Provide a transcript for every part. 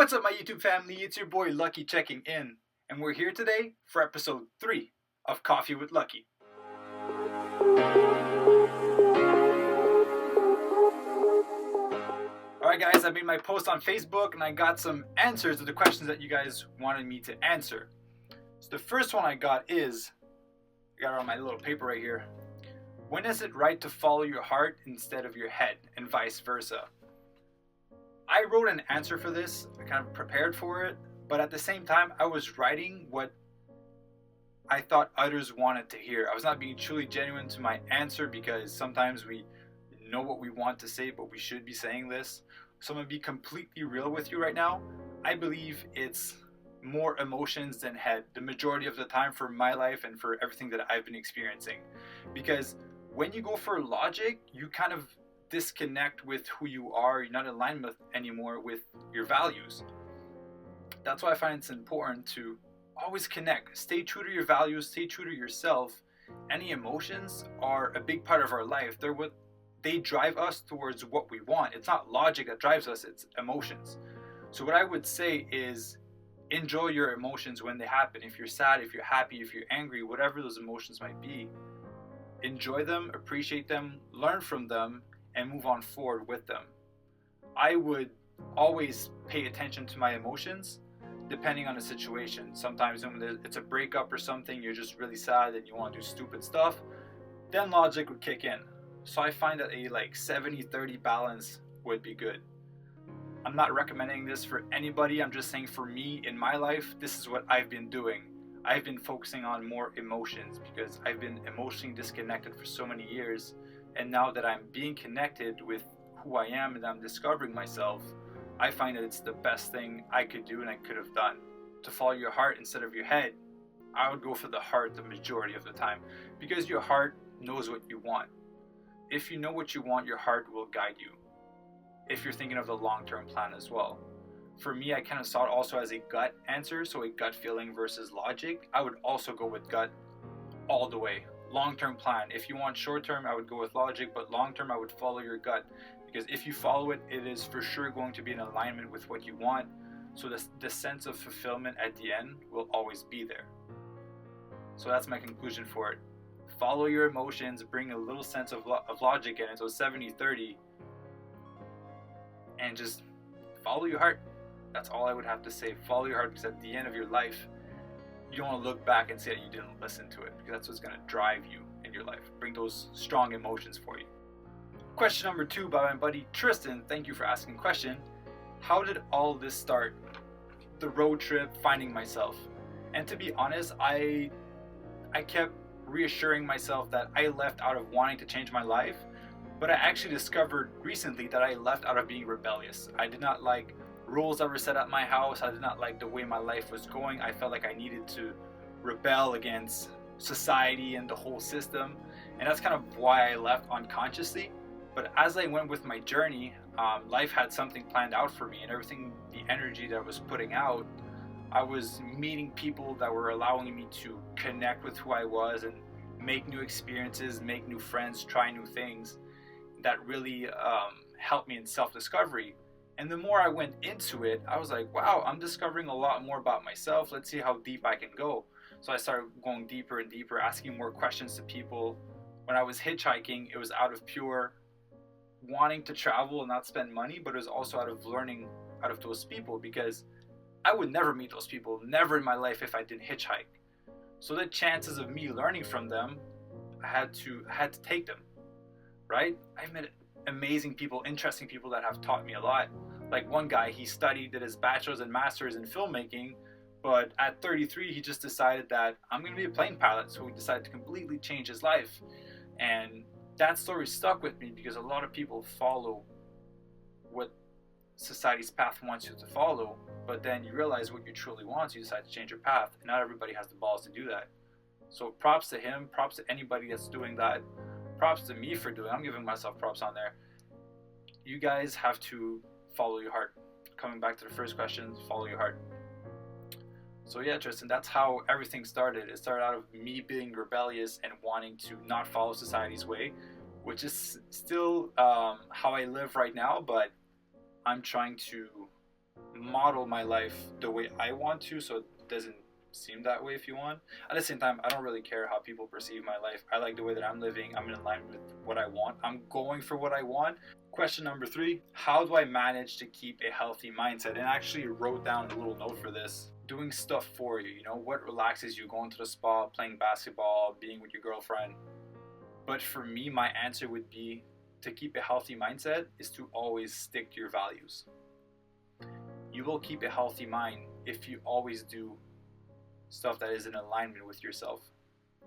What's up, my YouTube family? It's your boy Lucky checking in, and we're here today for episode 3 of Coffee with Lucky. Alright guys, I made my post on Facebook and I got some answers to the questions that you guys wanted me to answer. So the first one I got is, I got it on my little paper right here. When is it right to follow your heart instead of your head, and vice versa? I wrote an answer for this, I kind of prepared for it, but at the same time I was writing what I thought others wanted to hear. I was not being truly genuine to my answer because sometimes we know what we want to say, but we should be saying this. So I'm going to be completely real with you right now. I believe it's more emotions than head the majority of the time for my life and for everything that I've been experiencing. Because when you go for logic, you kind of disconnect with who you are. You're not aligned with anymore with your values. That's why I find it's important to always connect. Stay true to your values, stay true to yourself. Any emotions are a big part of our life. They're what they drive us towards what we want. It's not logic that drives us, it's emotions. So what I would say is enjoy your emotions when they happen. If you're sad, if you're happy, if you're angry, whatever those emotions might be, enjoy them, appreciate them, learn from them, and move on forward with them. I would always pay attention to my emotions depending on the situation. Sometimes when it's a breakup or something, you're just really sad and you want to do stupid stuff, then logic would kick in. So I find that a 70-30 balance would be good. I'm not recommending this for anybody. I'm just saying for me in my life, this is what I've been doing. I've been focusing on more emotions because I've been emotionally disconnected for so many years. And now that I'm being connected with who I am and I'm discovering myself, I find that it's the best thing I could do and I could have done. To follow your heart instead of your head, I would go for the heart the majority of the time because your heart knows what you want. If you know what you want, your heart will guide you. If you're thinking of the long-term plan as well. For me, I kind of saw it also as a gut answer, so a gut feeling versus logic. I would also go with gut all the way. Long-term plan. If you want short-term, I would go with logic, but long-term, I would follow your gut. Because if you follow it, it is for sure going to be in alignment with what you want. So the sense of fulfillment at the end will always be there. So that's my conclusion for it. Follow your emotions, bring a little sense of logic in it, so 70-30, and just follow your heart. That's all I would have to say. Follow your heart, because at the end of your life, you don't want to look back and say that you didn't listen to it, because that's what's going to drive you in your life, bring those strong emotions for you. Question number 2 by my buddy Tristan. Thank you for asking the question. How did all this start? The road trip, finding myself. And to be honest, I kept reassuring myself that I left out of wanting to change my life, but I actually discovered recently that I left out of being rebellious. I did not like rules that were set at my house. I did not like the way my life was going. I felt like I needed to rebel against society and the whole system, and that's kind of why I left unconsciously. But as I went with my journey, life had something planned out for me, and everything, the energy that I was putting out, I was meeting people that were allowing me to connect with who I was and make new experiences, make new friends, try new things. That really helped me in self-discovery. And the more I went into it, I was like, wow, I'm discovering a lot more about myself. Let's see how deep I can go. So I started going deeper and deeper, asking more questions to people. When I was hitchhiking, it was out of pure wanting to travel and not spend money, but it was also out of learning out of those people, because I would never meet those people, never in my life, if I didn't hitchhike. So the chances of me learning from them, I had to take them, right? I've met amazing people, interesting people that have taught me a lot. Like one guy, he did his bachelor's and master's in filmmaking, but at 33, he just decided that I'm going to be a plane pilot. So he decided to completely change his life. And that story stuck with me because a lot of people follow what society's path wants you to follow, but then you realize what you truly want, so you decide to change your path, and not everybody has the balls to do that. So props to him, props to anybody that's doing that, props to me for doing it. I'm giving myself props on there. You guys have to follow your heart. Coming back to the first question, follow your heart. So yeah, Tristan, that's how everything started. It started out of me being rebellious and wanting to not follow society's way, which is still how I live right now, but I'm trying to model my life the way I want to, so it doesn't seem that way if you want. At the same time, I don't really care how people perceive my life. I like the way that I'm living. I'm in alignment with what I want. I'm going for what I want. Question number 3, how do I manage to keep a healthy mindset? And I actually wrote down a little note for this. Doing stuff for you, what relaxes you? Going to the spa, playing basketball, being with your girlfriend. But for me, my answer would be, to keep a healthy mindset is to always stick to your values. You will keep a healthy mind if you always do stuff that is in alignment with yourself.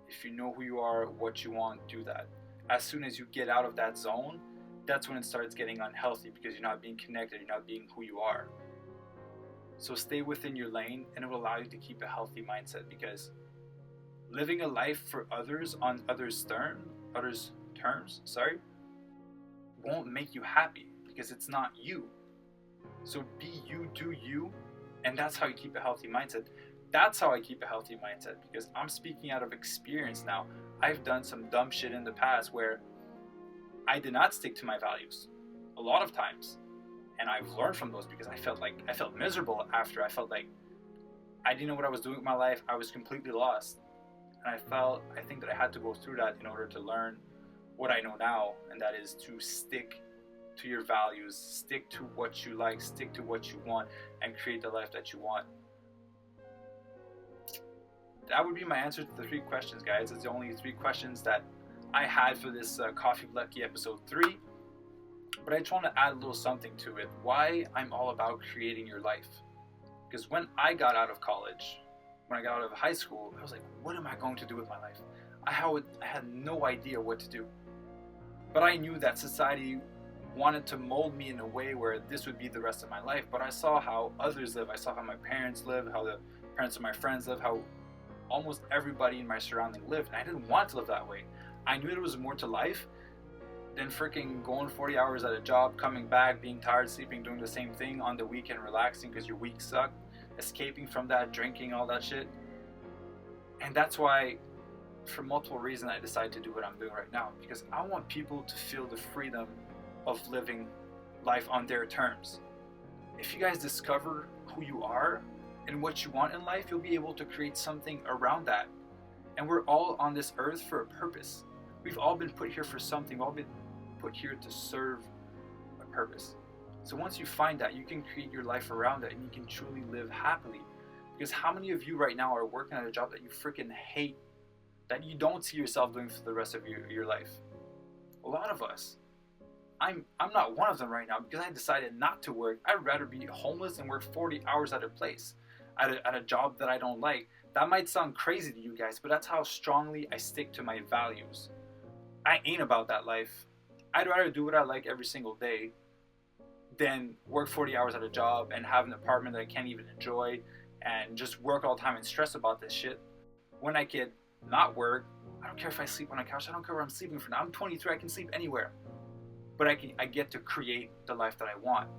If you know who you are, what you want, do that. As soon as you get out of that zone, that's when it starts getting unhealthy, because you're not being connected, you're not being who you are. So stay within your lane, and it will allow you to keep a healthy mindset, because living a life for others on others' terms, won't make you happy, because it's not you. So be you, do you, and that's how you keep a healthy mindset. That's how I keep a healthy mindset, because I'm speaking out of experience now. I've done some dumb shit in the past where I did not stick to my values a lot of times, and I've learned from those, because I felt miserable after. I felt like I didn't know what I was doing with my life. I was completely lost, and I think that I had to go through that in order to learn what I know now, and that is to stick to your values, stick to what you like, stick to what you want, and create the life that you want. That would be my answer to the 3 questions, guys. It's the only 3 questions that I had for this Coffee with Lucky episode 3. But I just want to add a little something to it. Why I'm all about creating your life. Because when I got out of college, when I got out of high school, I was like, what am I going to do with my life? I had no idea what to do. But I knew that society wanted to mold me in a way where this would be the rest of my life. But I saw how others live. I saw how my parents live, how the parents of my friends live, how almost everybody in my surrounding lived, and I didn't want to live that way. I knew there was more to life than freaking going 40 hours at a job, coming back, being tired, sleeping, doing the same thing on the weekend, relaxing because your week sucked, escaping from that, drinking, all that shit. And that's why, for multiple reasons, I decided to do what I'm doing right now, because I want people to feel the freedom of living life on their terms. If you guys discover who you are and what you want in life, you'll be able to create something around that. And we're all on this earth for a purpose. We've all been put here for something. We've all been put here to serve a purpose. So once you find that, you can create your life around it, and you can truly live happily. Because how many of you right now are working at a job that you freaking hate, that you don't see yourself doing for the rest of your life? A lot of us. I'm not one of them right now, because I decided not to work. I'd rather be homeless and work 40 hours at a place, at a job that I don't like. That might sound crazy to you guys, but that's how strongly I stick to my values. I ain't about that life. I'd rather do what I like every single day than work 40 hours at a job and have an apartment that I can't even enjoy and just work all the time and stress about this shit. When I could not work, I don't care if I sleep on a couch. I don't care where I'm sleeping for now. I'm 23. I can sleep anywhere. But I get to create the life that I want.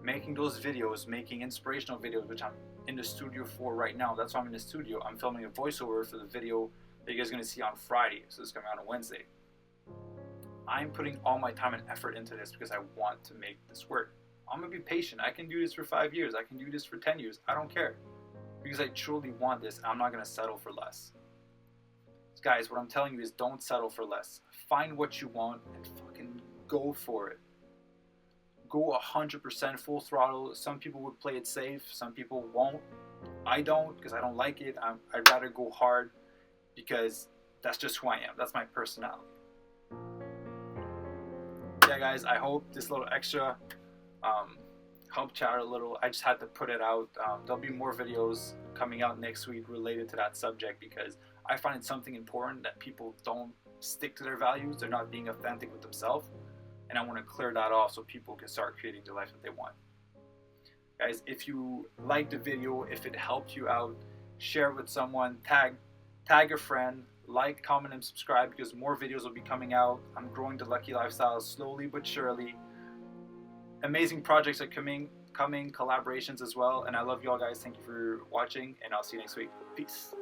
Making those videos, making inspirational videos, which I'm in the studio for right now. That's why I'm in the studio. I'm filming a voiceover for the video that you guys are going to see on Friday. So it's coming out on Wednesday. I'm putting all my time and effort into this because I want to make this work. I'm going to be patient. I can do this for 5 years. I can do this for 10 years. I don't care. Because I truly want this. I'm not going to settle for less. Guys, what I'm telling you is don't settle for less. Find what you want and fucking go for it. Go 100% full throttle. Some people would play it safe. Some people won't. I don't, because I don't like it. I'd rather go hard because that's just who I am. That's my personality. Yeah, guys, I hope this little extra helped chat a little. I just had to put it out. There'll be more videos coming out next week related to that subject, because I find it something important that people don't stick to their values. They're not being authentic with themselves. And I want to clear that off so people can start creating the life that they want. Guys, if you liked the video, if it helped you out, share it with someone, tag a friend, like, comment, and subscribe, because more videos will be coming out. I'm growing the Lucky Lifestyle slowly but surely. Amazing projects are coming, collaborations as well. And I love you all, guys. Thank you for watching, and I'll see you next week. Peace.